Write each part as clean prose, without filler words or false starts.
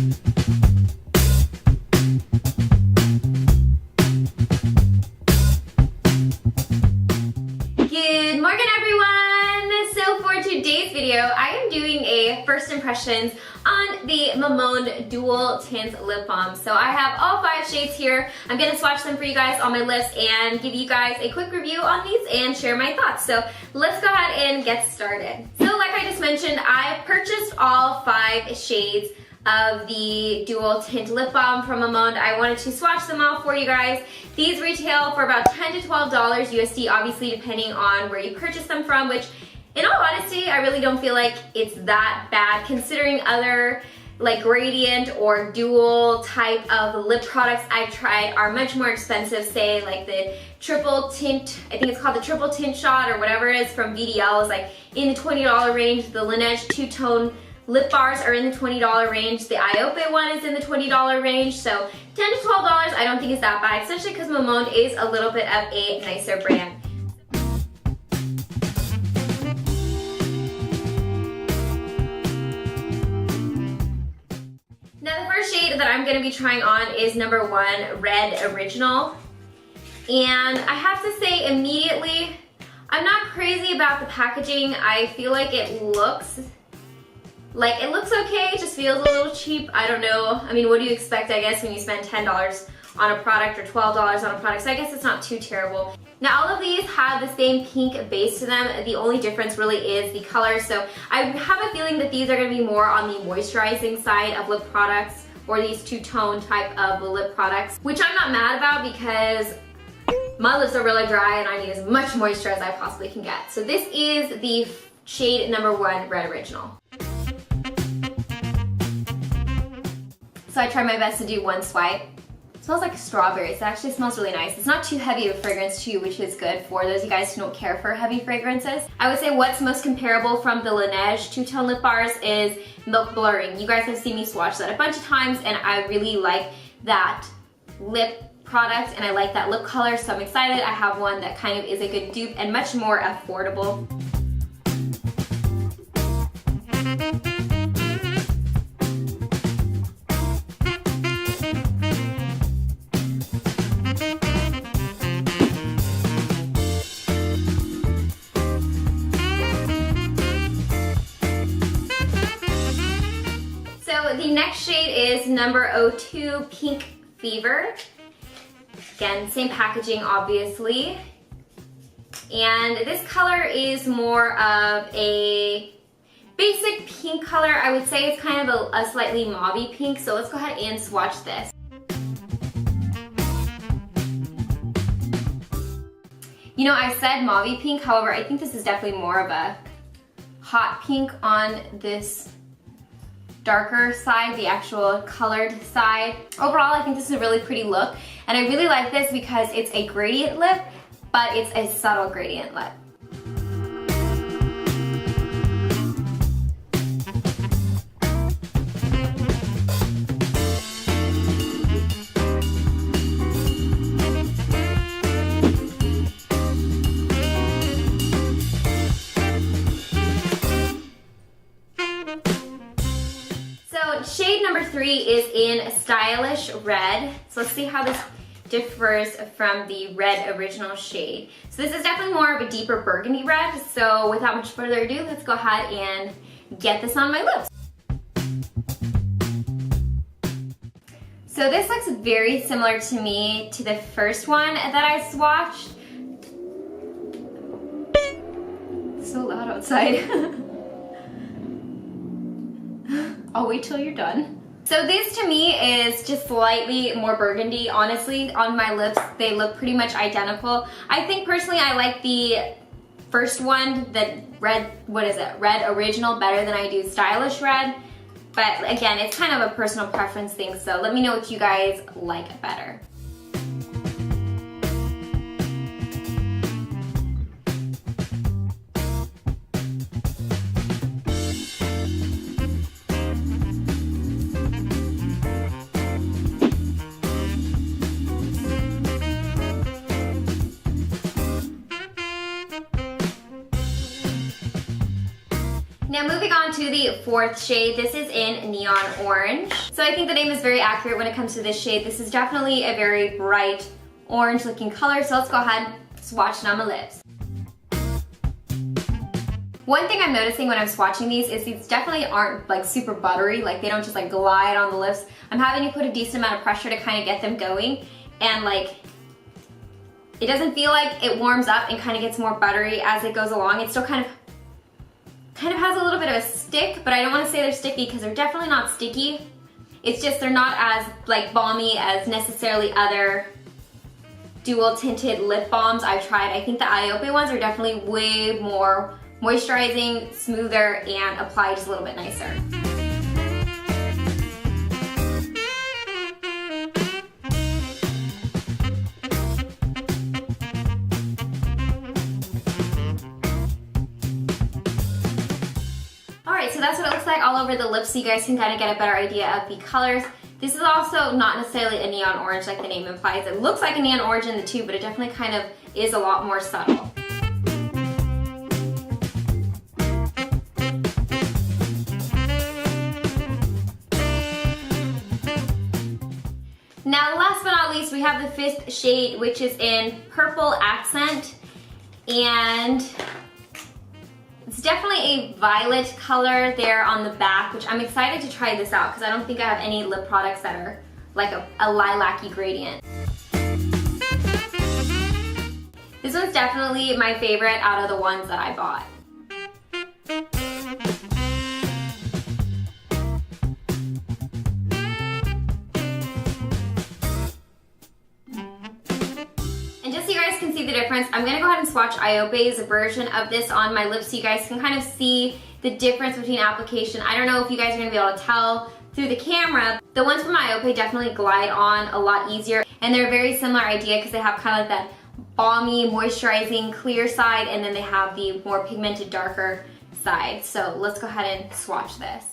Good morning, everyone! So for today's video, I am doing a first impressions on the Mamone Dual Tint Lip Balm. So I have all 5 shades here. I'm going to swatch them for you guys on my lips and give you guys a quick review on these and share my thoughts. So let's go ahead and get started. So like I just mentioned, I purchased all 5 shades of the Dual Tint Lip Balm from Mamone. I wanted to swatch them all for you guys. These retail for about $10 to $12 USD, obviously depending on where you purchase them from, which in all honesty, I really don't feel like it's that bad considering other like gradient or dual type of lip products I've tried are much more expensive, say like the triple tint, I think it's called the triple tint shot or whatever it is from VDL is like in the $20 range. The Laneige two-tone lip bars are in the $20 range. The Iope one is in the $20 range. So $10 to $12 I don't think is that bad, especially because Mamone is a little bit of a nicer brand. Now the first shade that I'm going to be trying on is number 1, Red Original. And I have to say immediately, I'm not crazy about the packaging. I feel like it looks okay, it just feels a little cheap. I don't know. I mean, what do you expect, I guess, when you spend $10 on a product or $12 on a product? So I guess it's not too terrible. Now, all of these have the same pink base to them. The only difference really is the color. So I have a feeling that these are going to be more on the moisturizing side of lip products or these two-tone type of lip products, which I'm not mad about because my lips are really dry and I need as much moisture as I possibly can get. So this is the shade number 1, Red Original. So I tried my best to do one swipe. It smells like strawberries. It actually smells really nice. It's not too heavy of a fragrance too, which is good for those of you guys who don't care for heavy fragrances. I would say what's most comparable from the Laneige two-tone lip bars is Milk Blurring. You guys have seen me swatch that a bunch of times and I really like that lip product and I like that lip color, so I'm excited. I have one that kind of is a good dupe and much more affordable. So the next shade is number 02, Pink Fever. Again, same packaging obviously. And this color is more of a basic pink color. I would say it's kind of a slightly mauvey pink. So let's go ahead and swatch this. You know, I said mauvey pink, however, I think this is definitely more of a hot pink on this darker side, the actual colored side. Overall, I think this is a really pretty look, and I really like this because it's a gradient lip, but it's a subtle gradient lip. Shade number 3 is in Stylish Red. So let's see how this differs from the Red Original shade. So this is definitely more of a deeper burgundy red. So without much further ado, let's go ahead and get this on my lips. So this looks very similar to me to the first one that I swatched. It's so loud outside. I'll wait till you're done. So this to me is just slightly more burgundy. Honestly, on my lips, they look pretty much identical. I think personally I like the first one, the red, what is it? Red Original better than I do Stylish Red. But again, it's kind of a personal preference thing, so let me know what you guys like better. Now moving on to the fourth shade, this is in Neon neon orange. So I think the name is very accurate when it comes to this shade. This is definitely a very bright orange looking color, so let's go ahead and swatch it on my lips. One thing I'm noticing when I'm swatching these is these definitely aren't like super buttery, like they don't just like glide on the lips. I'm having to put a decent amount of pressure to kind of get them going, and like it doesn't feel like it warms up and kind of gets more buttery as it goes along. It still kind of has a little bit of a stick, but I don't want to say they're sticky because they're definitely not sticky. It's just they're not as like balmy as necessarily other dual tinted lip balms I've tried. I think the Iope ones are definitely way more moisturizing, smoother, and apply just a little bit nicer. Alright, so that's what it looks like all over the lips, so you guys can kind of get a better idea of the colors. This is also not necessarily a neon orange like the name implies. It looks like a neon orange in the tube, but it definitely kind of is a lot more subtle. Now last but not least, we have the fifth shade, which is in Purple Accent, and it's definitely a violet color there on the back, which I'm excited to try this out because I don't think I have any lip products that are like a lilac-y gradient. This one's definitely my favorite out of the ones that I bought. Can see the difference. I'm gonna go ahead and swatch Iope's version of this on my lips so you guys can kind of see the difference between application. I don't know if you guys are gonna be able to tell through the camera. The ones from Iope definitely glide on a lot easier, and they're a very similar idea because they have kind of that balmy, moisturizing, clear side, and then they have the more pigmented, darker side. So let's go ahead and swatch this.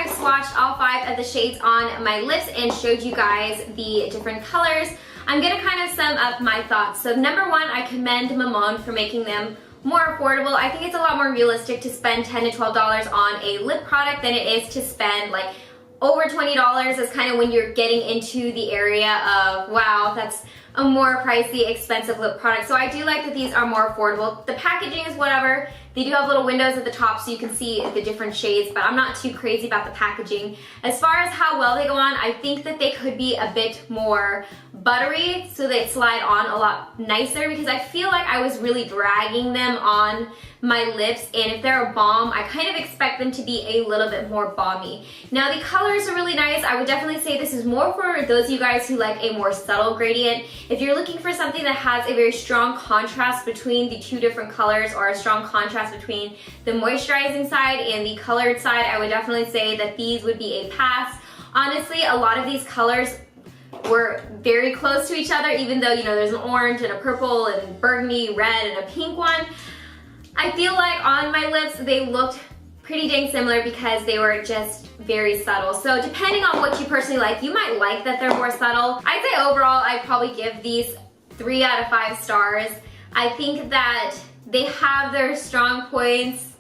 Swatched all 5 of the shades on my lips and showed you guys the different colors. I'm gonna kind of sum up my thoughts. So number 1, I commend Mamonde for making them more affordable. I think it's a lot more realistic to spend $10 to $12 on a lip product than it is to spend like over $20 is kind of when you're getting into the area of, wow, that's a more pricey, expensive lip product. So I do like that these are more affordable. The packaging is whatever. They do have little windows at the top so you can see the different shades, but I'm not too crazy about the packaging. As far as how well they go on, I think that they could be a bit more buttery so they slide on a lot nicer, because I feel like I was really dragging them on my lips, and if they're a balm, I kind of expect them to be a little bit more balmy. Now the colors are really nice. I would definitely say this is more for those of you guys who like a more subtle gradient. If you're looking for something that has a very strong contrast between the two different colors, or a strong contrast between the moisturizing side and the colored side, I would definitely say that these would be a pass. Honestly, a lot of these colors were very close to each other, even though, you know, there's an orange and a purple and burgundy, red, and a pink one. I feel like on my lips they looked pretty dang similar because they were just very subtle. So depending on what you personally like, you might like that they're more subtle. I'd say overall I'd probably give these 3 out of 5 stars. I think that they have their strong points.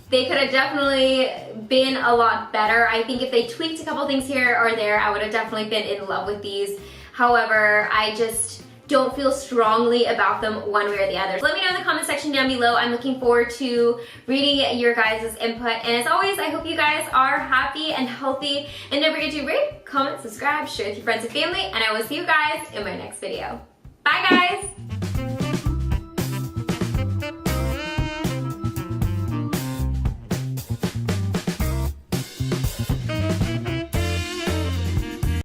They could have definitely been a lot better. I think if they tweaked a couple things here or there, I would have definitely been in love with these. However, I just don't feel strongly about them one way or the other. Let me know in the comment section down below. I'm looking forward to reading your guys' input. And as always, I hope you guys are happy and healthy. And don't forget to rate, comment, subscribe, share with your friends and family. And I will see you guys in my next video. Bye guys!